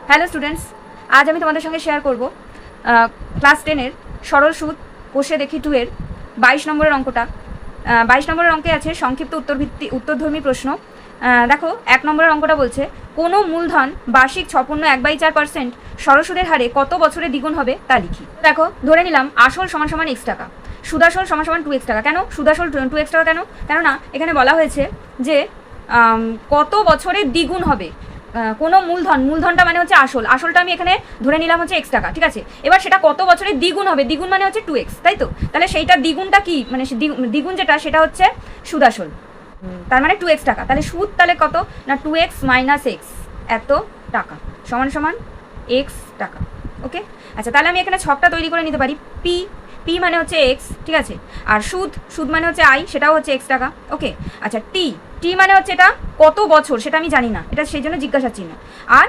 Hello students, আজ আমি তোমাদের সঙ্গে শেয়ার করব ক্লাস 10-এর সরল সুদ কোষে দেখি 2-এর 22 নম্বরের অঙ্কটা। 22 নম্বরের অঙ্কে আছে সংক্ষিপ্ত উত্তরধর্মী প্রশ্ন। দেখো 1 নম্বরের অঙ্কটা বলছে কোনো মূলধন বার্ষিক 6.1/4% সরল সুদের হারে কত বছরে দ্বিগুণ হবে তা লিখি। দেখো ধরে নিলাম আসল সমান সমান x টাকা, সুদাসল সমান সমান 2x টাকা। কেন সুদাসল 2x টাকা কেন? কেননা এখানে বলা হয়েছে যে কত বছরে দ্বিগুণ হবে কোনো মূলধনটা মানে হচ্ছে আসলটা আমি এখানে ধরে নিলাম হচ্ছে x টাকা, ঠিক আছে। এবার সেটা কত বছরে দ্বিগুণ হবে, দ্বিগুণ মানে হচ্ছে 2x, তাই তো? তাহলে সেইটা দ্বিগুণটা কি, মানে দ্বিগুণ যেটা সেটা হচ্ছে সুদাসল, তার মানে 2x টাকা। তাহলে সুদ তাহলে কত না 2x - x এত টাকা সমান সমান x টাকা। ওকে, আচ্ছা তাহলে আমি এখানে ছকটা তৈরি করে নিতে পারি। পি মানে হচ্ছে x, ঠিক আছে, আর সুদ মানে হচ্ছে i, সেটাও হচ্ছে x টাকা। ওকে, আচ্ছা টি মানে হচ্ছে এটা কত বছর সেটা আমি জানি না, এটা সেই জন্য জিজ্ঞাসা চিহ্ন। আর